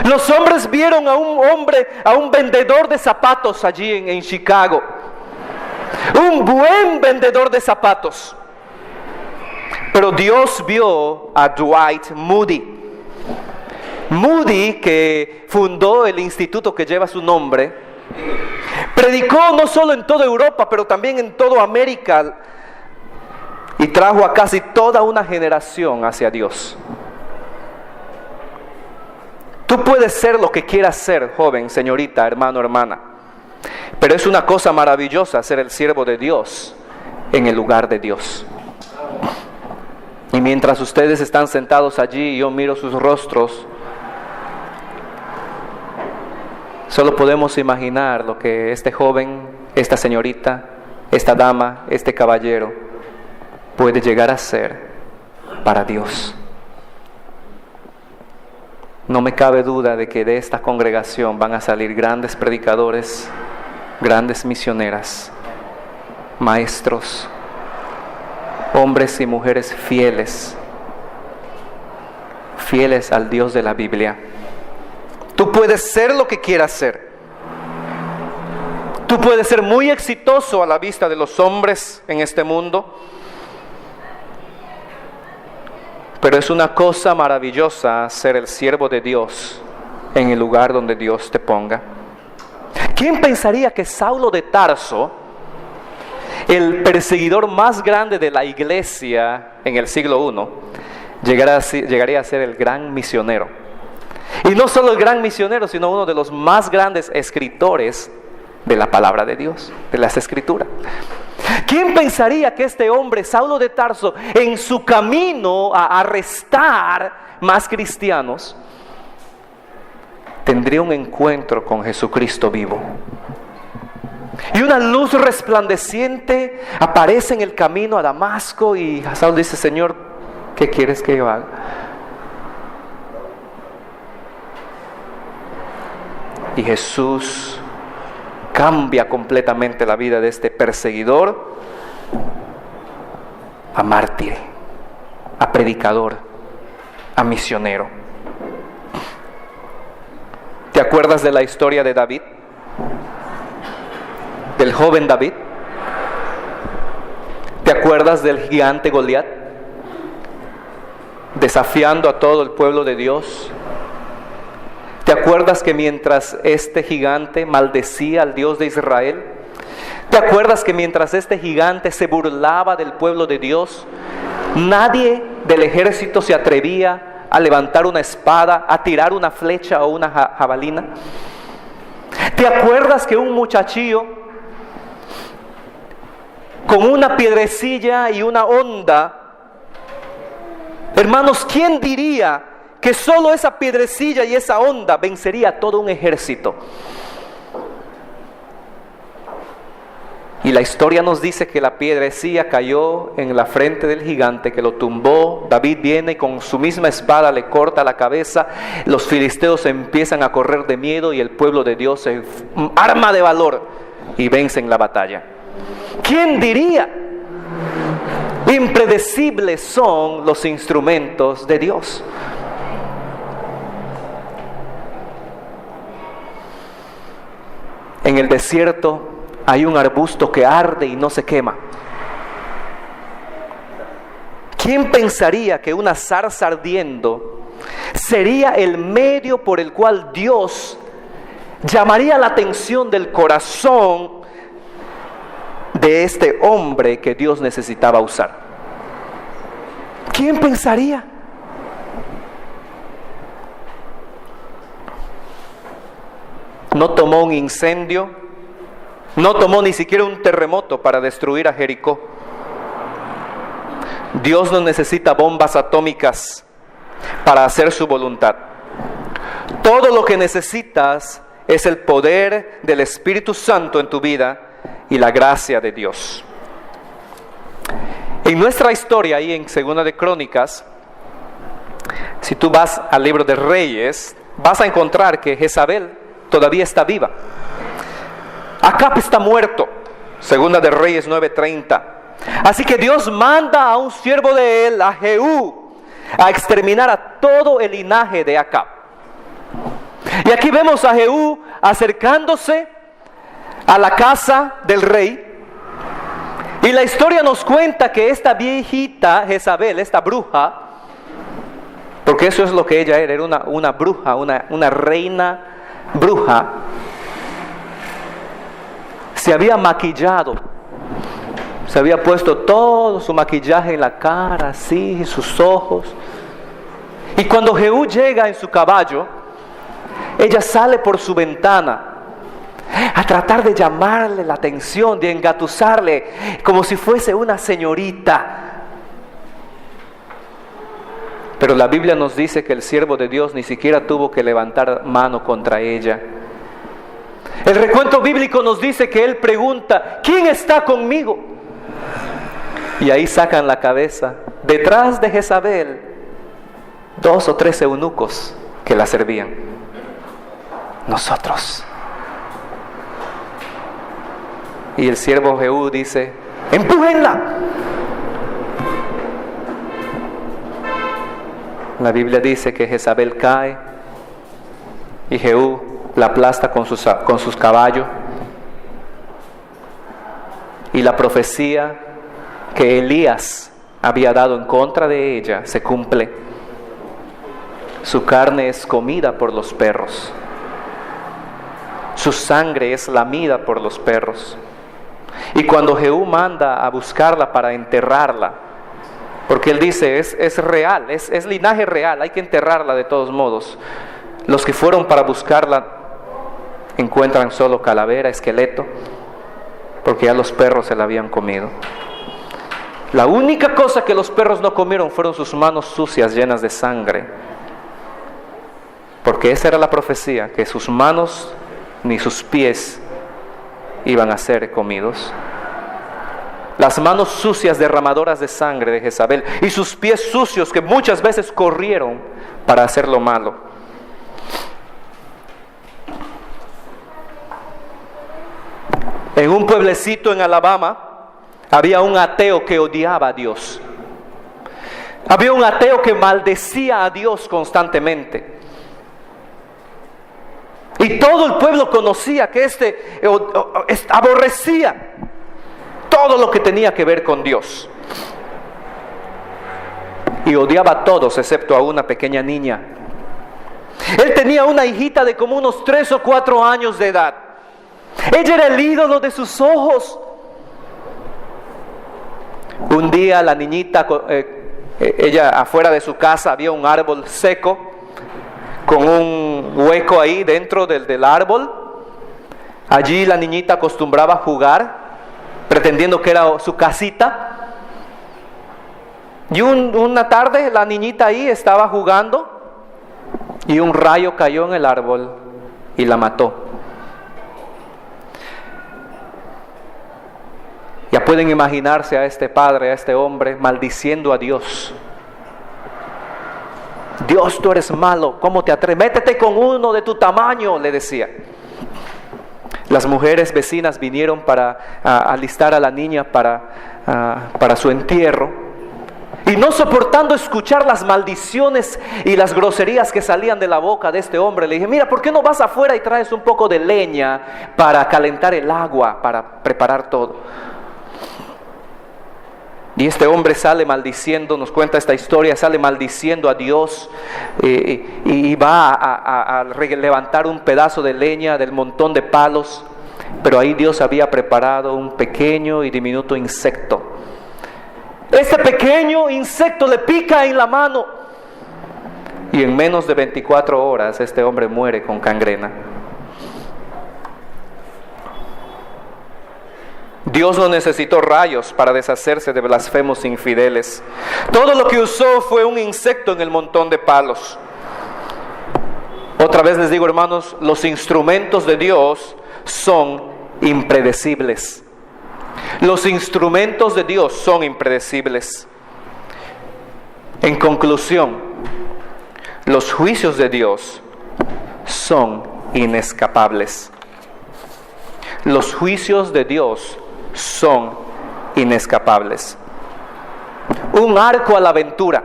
Los hombres vieron a un vendedor de zapatos allí en Chicago. Un buen vendedor de zapatos. Pero Dios vio a Dwight Moody. Moody, que fundó el instituto que lleva su nombre, Predicó no solo en toda Europa, pero también en toda América, y trajo a casi toda una generación hacia Dios. Tú puedes ser lo que quieras ser, joven, señorita, hermano, hermana, pero es una cosa maravillosa ser el siervo de Dios en el lugar de Dios. Y mientras ustedes están sentados allí y yo miro sus rostros, solo podemos imaginar lo que este joven, esta señorita, esta dama, este caballero puede llegar a ser para Dios. No me cabe duda de que de esta congregación van a salir grandes predicadores, grandes misioneras, maestros, hombres y mujeres fieles al Dios de la Biblia. Tú puedes ser lo que quieras ser. Tú puedes ser muy exitoso a la vista de los hombres en este mundo, pero es una cosa maravillosa ser el siervo de Dios en el lugar donde Dios te ponga. ¿Quién pensaría que Saulo de Tarso, el perseguidor más grande de la iglesia en el siglo I, llegaría a ser el gran misionero? Y no solo el gran misionero, sino uno de los más grandes escritores de la palabra de Dios, de las Escrituras. ¿Quién pensaría que este hombre, Saulo de Tarso, en su camino a arrestar más cristianos, tendría un encuentro con Jesucristo vivo? Y una luz resplandeciente aparece en el camino a Damasco y Saulo dice: Señor, ¿qué quieres que yo haga? Y Jesús cambia completamente la vida de este perseguidor a mártir, a predicador, a misionero. ¿Te acuerdas de la historia de David? Del joven David. ¿Te acuerdas del gigante Goliat? Desafiando a todo el pueblo de Dios. ¿Te acuerdas que mientras este gigante maldecía al Dios de Israel? ¿Te acuerdas que mientras este gigante se burlaba del pueblo de Dios, nadie del ejército se atrevía a levantar una espada, a tirar una flecha o una jabalina? ¿Te acuerdas que un muchachillo con una piedrecilla y una honda, hermanos, ¿quién diría que solo esa piedrecilla y esa honda vencería a todo un ejército? Y la historia nos dice que la piedrecilla cayó en la frente del gigante, que lo tumbó. David viene y con su misma espada le corta la cabeza. Los filisteos empiezan a correr de miedo y el pueblo de Dios se arma de valor y vence en la batalla. ¿Quién diría? Impredecibles son los instrumentos de Dios. En el desierto hay un arbusto que arde y no se quema. ¿Quién pensaría que una zarza ardiendo sería el medio por el cual Dios llamaría la atención del corazón de este hombre que Dios necesitaba usar? ¿Quién pensaría? No tomó un incendio, no tomó ni siquiera un terremoto para destruir a Jericó. Dios no necesita bombas atómicas para hacer su voluntad. Todo lo que necesitas es el poder del Espíritu Santo en tu vida y la gracia de Dios. En nuestra historia, ahí en Segunda de Crónicas, si tú vas al libro de Reyes, vas a encontrar que Jezabel todavía está viva. Acab está muerto. Segunda de Reyes 9:30. Así que Dios manda a un siervo de él, a Jehú, a exterminar a todo el linaje de Acab. Y aquí vemos a Jehú acercándose a la casa del rey. Y la historia nos cuenta que esta viejita Jezabel, esta bruja, porque eso es lo que ella era una bruja, una reina bruja, se había maquillado, se había puesto todo su maquillaje en la cara, así, sus ojos. Y cuando Jehú llega en su caballo, ella sale por su ventana a tratar de llamarle la atención, de engatusarle, como si fuese una señorita. Pero la Biblia nos dice que el siervo de Dios ni siquiera tuvo que levantar mano contra ella. El recuento bíblico nos dice que él pregunta: ¿quién está conmigo? Y ahí sacan la cabeza. Detrás de Jezabel, 2 o 3 eunucos que la servían. Nosotros. Y el siervo Jehú dice: ¡empújenla! La Biblia dice que Jezabel cae y Jehú la aplasta con sus caballos. Y la profecía que Elías había dado en contra de ella se cumple. Su carne es comida por los perros. Su sangre es lamida por los perros. Y cuando Jehú manda a buscarla para enterrarla, porque él dice, es real, es linaje real, hay que enterrarla de todos modos. Los que fueron para buscarla encuentran solo calavera, esqueleto, porque ya los perros se la habían comido. La única cosa que los perros no comieron fueron sus manos sucias llenas de sangre, porque esa era la profecía, que sus manos ni sus pies iban a ser comidos. Las manos sucias derramadoras de sangre de Jezabel y sus pies sucios que muchas veces corrieron para hacer lo malo. En un pueblecito en Alabama había un ateo que odiaba a Dios. Había un ateo que maldecía a Dios constantemente. Y todo el pueblo conocía que aborrecía todo lo que tenía que ver con Dios. Y odiaba a todos excepto a una pequeña niña. Él tenía una hijita de como unos 3 o 4 años de edad. Ella era el ídolo de sus ojos. Un día la niñita, ella afuera de su casa había un árbol seco con un hueco ahí dentro del árbol. Allí la niñita acostumbraba a jugar, pretendiendo que era su casita. Y una tarde la niñita ahí estaba jugando y un rayo cayó en el árbol y la mató. Ya pueden imaginarse a este padre, a este hombre, maldiciendo a Dios. Dios, tú eres malo, ¿cómo te atreves? Métete con uno de tu tamaño, le decía. Las mujeres vecinas vinieron para alistar a la niña para su entierro. Y no soportando escuchar las maldiciones y las groserías que salían de la boca de este hombre, le dije: mira, ¿por qué no vas afuera y traes un poco de leña para calentar el agua, para preparar todo? Y este hombre sale maldiciendo, nos cuenta esta historia, sale maldiciendo a Dios y va a levantar un pedazo de leña del montón de palos, pero ahí Dios había preparado un pequeño y diminuto insecto. Este pequeño insecto le pica en la mano y en menos de 24 horas este hombre muere con gangrena. Dios no necesitó rayos para deshacerse de blasfemos infieles. Todo lo que usó fue un insecto en el montón de palos. Otra vez les digo, hermanos, los instrumentos de Dios son impredecibles. Los instrumentos de Dios son impredecibles. En conclusión, los juicios de Dios son inescapables. Los juicios de Dios son inescapables. Un arco a la aventura.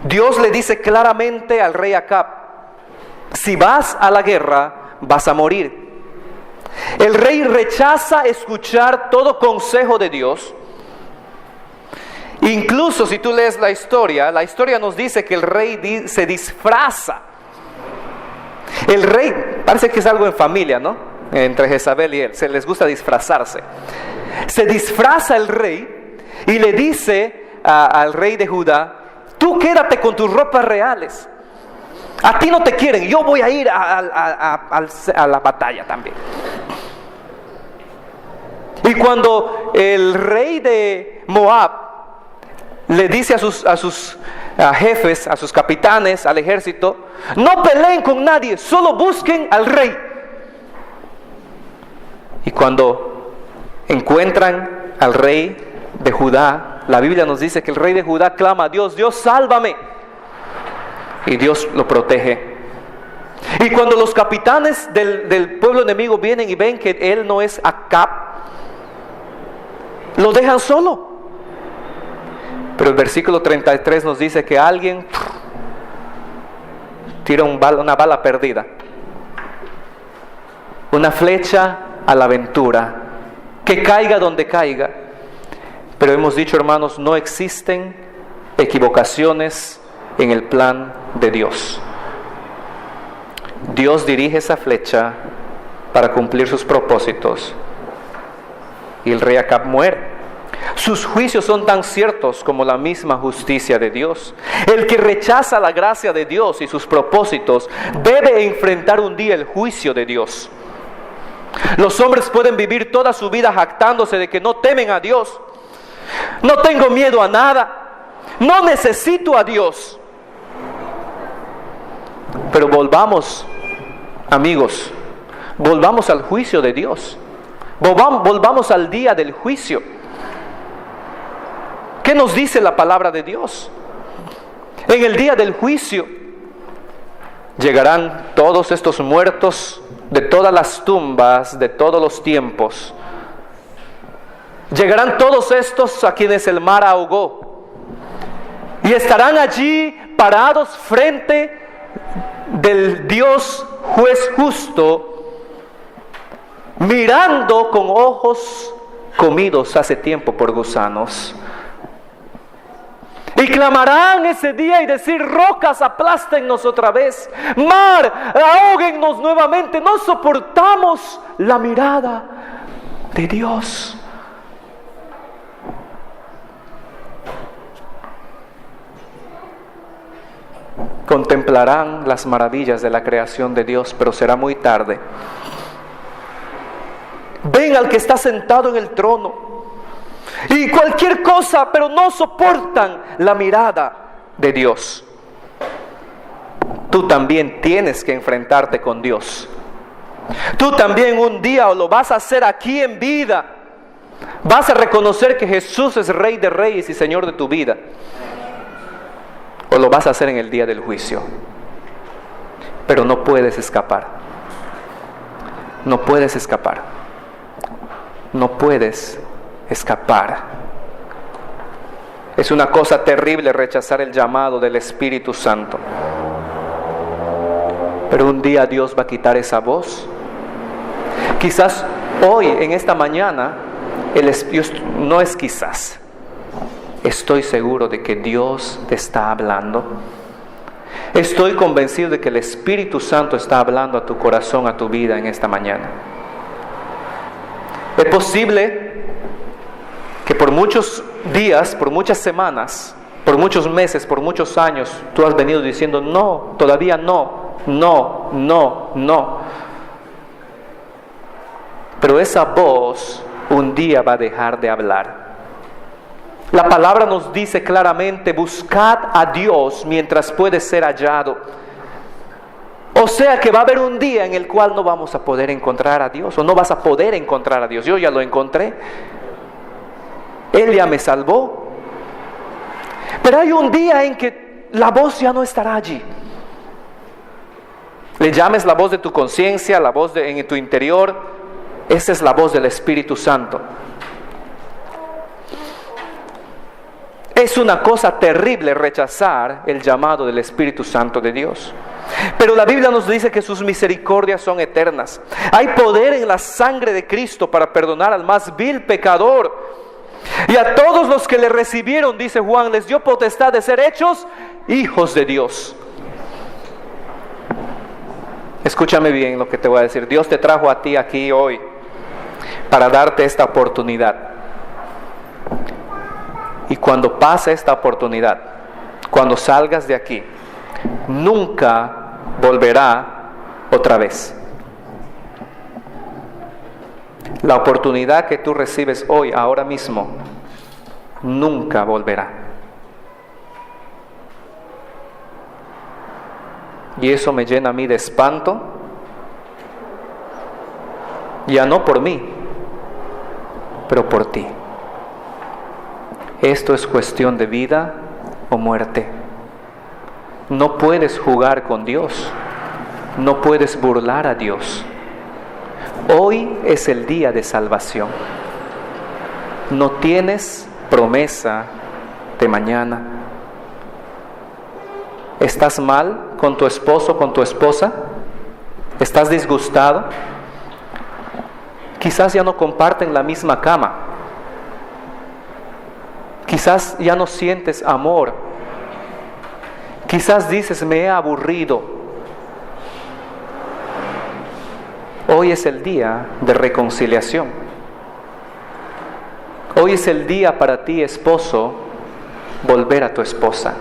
Dios le dice claramente al rey Acab: si vas a la guerra, vas a morir. El rey rechaza escuchar todo consejo de Dios. Incluso si tú lees la historia nos dice que el rey se disfraza. El rey, parece que es algo en familia, ¿no? entre Jezabel y él. Se les gusta disfrazarse. Se disfraza el rey y le dice al rey de Judá: tú quédate con tus ropas reales. A ti no te quieren, yo voy a ir a la batalla también. Y cuando el rey de Moab le dice a sus jefes, a sus capitanes, al ejército: no peleen con nadie, solo busquen al rey. Y cuando encuentran al rey de Judá, la Biblia nos dice que el rey de Judá clama a Dios: Dios, sálvame. Y Dios lo protege. Y cuando los capitanes del pueblo enemigo vienen y ven que él no es Acab, lo dejan solo. Pero el versículo 33 nos dice que alguien tira una bala perdida, una flecha a la aventura, que caiga donde caiga. Pero hemos dicho, hermanos, no existen equivocaciones en el plan de Dios. Dios dirige esa flecha para cumplir sus propósitos, y el rey Acab muere. Sus juicios son tan ciertos como la misma justicia de Dios. El que rechaza la gracia de Dios y sus propósitos debe enfrentar un día el juicio de Dios. Los hombres pueden vivir toda su vida jactándose de que no temen a Dios. No tengo miedo a nada, no necesito a Dios. Pero volvamos, amigos, volvamos al juicio de Dios. Volvamos al día del juicio. ¿Qué nos dice la palabra de Dios? En el día del juicio llegarán todos estos muertos de todas las tumbas de todos los tiempos. Llegarán todos estos a quienes el mar ahogó, y estarán allí parados frente del Dios juez justo, mirando con ojos comidos hace tiempo por gusanos. Y clamarán ese día y decir: rocas, aplástennos otra vez, mar, ahóguennos nuevamente. No soportamos la mirada de Dios. Contemplarán las maravillas de la creación de Dios, pero será muy tarde. Ven al que está sentado en el trono y cualquier cosa, pero no soportan la mirada de Dios. Tú también tienes que enfrentarte con Dios. Tú también un día, o lo vas a hacer aquí en vida, vas a reconocer que Jesús es Rey de Reyes y Señor de tu vida, o lo vas a hacer en el día del juicio. Pero no puedes escapar. No puedes escapar. No puedes escapar. Es una cosa terrible rechazar el llamado del Espíritu Santo. Pero un día Dios va a quitar esa voz. Quizás hoy, en esta mañana, no es quizás, estoy seguro de que Dios te está hablando. Estoy convencido de que el Espíritu Santo está hablando a tu corazón, a tu vida en esta mañana. Es posible que por muchos días, por muchas semanas, por muchos meses, por muchos años, tú has venido diciendo: no, todavía no, no, no, no. Pero esa voz un día va a dejar de hablar. La palabra nos dice claramente: buscad a Dios mientras puede ser hallado. O sea que va a haber un día en el cual no vamos a poder encontrar a Dios, o no vas a poder encontrar a Dios. Yo ya lo encontré. Él ya me salvó. Pero hay un día en que la voz ya no estará allí. Le llames la voz de tu conciencia, la voz en tu interior. Esa es la voz del Espíritu Santo. Es una cosa terrible rechazar el llamado del Espíritu Santo de Dios. Pero la Biblia nos dice que sus misericordias son eternas. Hay poder en la sangre de Cristo para perdonar al más vil pecador. Y a todos los que le recibieron, dice Juan, les dio potestad de ser hechos hijos de Dios. Escúchame bien lo que te voy a decir. Dios te trajo a ti aquí hoy para darte esta oportunidad. Y cuando pase esta oportunidad, cuando salgas de aquí, nunca volverá otra vez. La oportunidad que tú recibes hoy, ahora mismo, nunca volverá. Y eso me llena a mí de espanto, ya no por mí, pero por ti. Esto es cuestión de vida o muerte. No puedes jugar con Dios, no puedes burlar a Dios. Hoy es el día de salvación. No tienes promesa de mañana. ¿Estás mal con tu esposo, con tu esposa? ¿Estás disgustado? Quizás ya no comparten la misma cama. Quizás ya no sientes amor. Quizás dices, me he aburrido. Hoy es el día de reconciliación. Hoy es el día para ti, esposo, volver a tu esposa.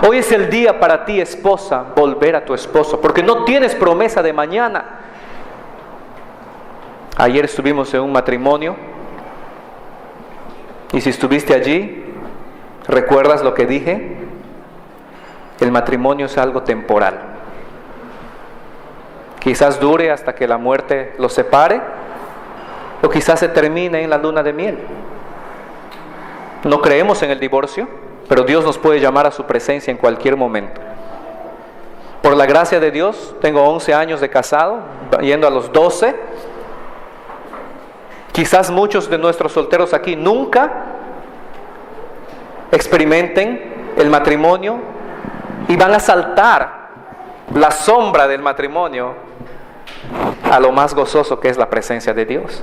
Hoy es el día para ti, esposa, volver a tu esposo, porque no tienes promesa de mañana. Ayer estuvimos en un matrimonio, y si estuviste allí, ¿recuerdas lo que dije? El matrimonio es algo temporal. Quizás dure hasta que la muerte los separe, o quizás se termine en la luna de miel. No creemos en el divorcio, pero Dios nos puede llamar a su presencia en cualquier momento. Por la gracia de Dios, tengo 11 años de casado, yendo a los 12. Quizás muchos de nuestros solteros aquí nunca experimenten el matrimonio y van a saltar la sombra del matrimonio a lo más gozoso que es la presencia de Dios.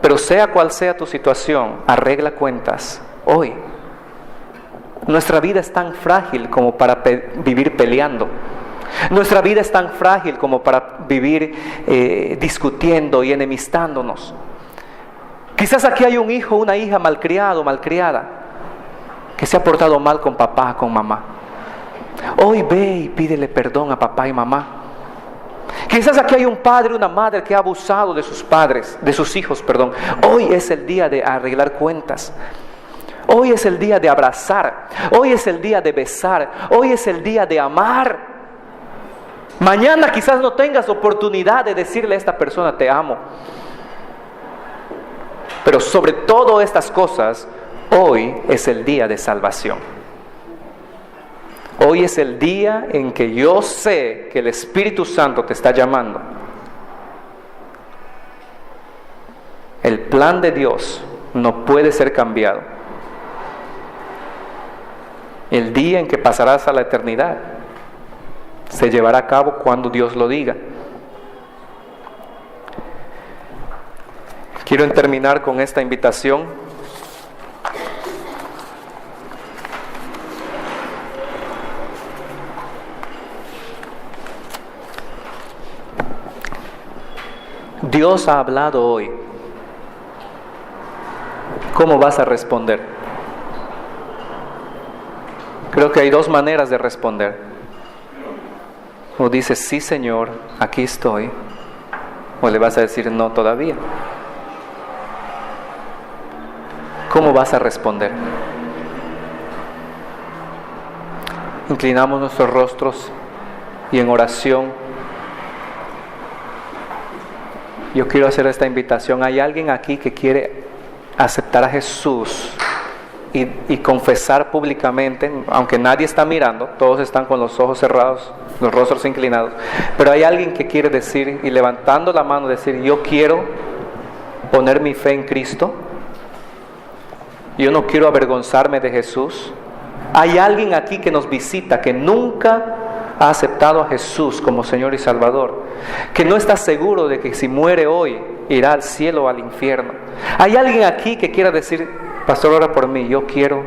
Pero sea cual sea tu situación, arregla cuentas hoy. Nuestra vida es tan frágil como para vivir peleando. Nuestra vida es tan frágil como para vivir discutiendo y enemistándonos. Quizás aquí hay un hijo, una hija malcriado, malcriada, que se ha portado mal con papá, con mamá. Hoy ve y pídele perdón a papá y mamá. Quizás aquí hay un padre, una madre que ha abusado de sus padres, de sus hijos, perdón. Hoy es el día de arreglar cuentas. Hoy es el día de abrazar. Hoy es el día de besar. Hoy es el día de amar. Mañana quizás no tengas oportunidad de decirle a esta persona te amo. Pero sobre todas estas cosas, hoy es el día de salvación. Hoy es el día en que yo sé que el Espíritu Santo te está llamando. El plan de Dios no puede ser cambiado. El día en que pasarás a la eternidad se llevará a cabo cuando Dios lo diga. Quiero terminar con esta invitación. Dios ha hablado hoy. ¿Cómo vas a responder? Creo que hay dos maneras de responder. O dices, sí Señor, aquí estoy. O le vas a decir, no todavía. ¿Cómo vas a responder? Inclinamos nuestros rostros y en oración yo quiero hacer esta invitación. ¿Hay alguien aquí que quiere aceptar a Jesús y confesar públicamente, aunque nadie está mirando, todos están con los ojos cerrados, los rostros inclinados, pero hay alguien que quiere decir y levantando la mano decir, yo quiero poner mi fe en Cristo, yo no quiero avergonzarme de Jesús? Hay alguien aquí que nos visita que nunca ha aceptado a Jesús como Señor y Salvador, que no está seguro de que si muere hoy irá al cielo o al infierno. Hay alguien aquí que quiera decir, pastor, ora por mí, yo quiero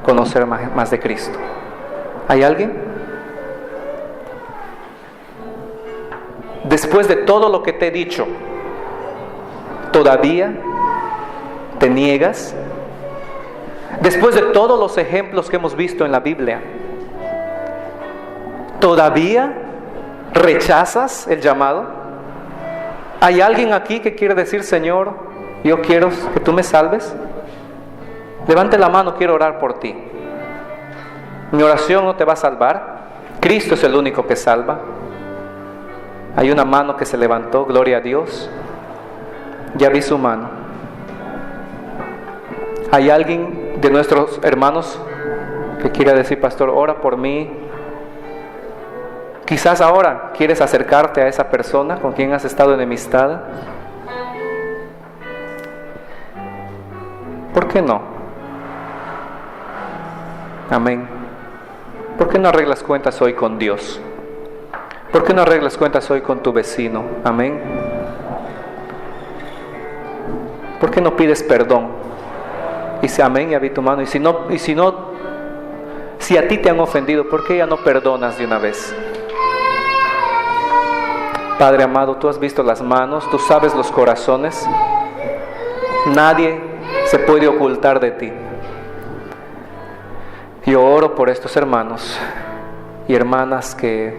conocer más de Cristo. ¿Hay alguien? después de todo lo que te he dicho, todavía te niegas? Después de todos los ejemplos que hemos visto en la Biblia, ¿todavía rechazas el llamado? ¿Hay alguien aquí que quiere decir: Señor, yo quiero que tú me salves? Levante la mano, quiero orar por ti. Mi oración no te va a salvar. Cristo es el único que salva. Hay una mano que se levantó, gloria a Dios. Ya vi su mano. ¿Hay alguien de nuestros hermanos que quiera decir: pastor, ora por mí? Quizás ahora quieres acercarte a esa persona con quien has estado enemistada. ¿Por qué no? Amén. ¿Por qué no arreglas cuentas hoy con Dios? ¿Por qué no arreglas cuentas hoy con tu vecino? Amén. ¿Por qué no pides perdón? Dice amén, ya vi tu mano. Si a ti te han ofendido, ¿por qué ya no perdonas de una vez? Padre amado, tú has visto las manos, tú sabes los corazones. Nadie se puede ocultar de ti. Yo oro por estos hermanos y hermanas que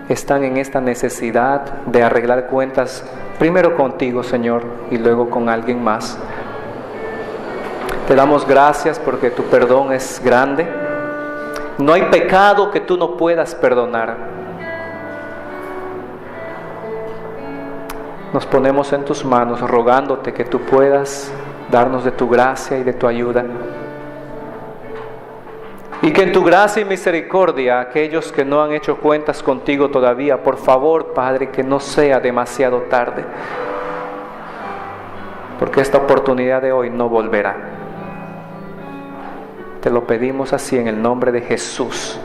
están en esta necesidad de arreglar cuentas, primero contigo, Señor, y luego con alguien más. Te damos gracias porque tu perdón es grande. No hay pecado que tú no puedas perdonar. Nos ponemos en tus manos rogándote que tú puedas darnos de tu gracia y de tu ayuda. Y que en tu gracia y misericordia, aquellos que no han hecho cuentas contigo todavía, por favor, Padre, que no sea demasiado tarde, porque esta oportunidad de hoy no volverá. Te lo pedimos así en el nombre de Jesús.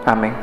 Amén.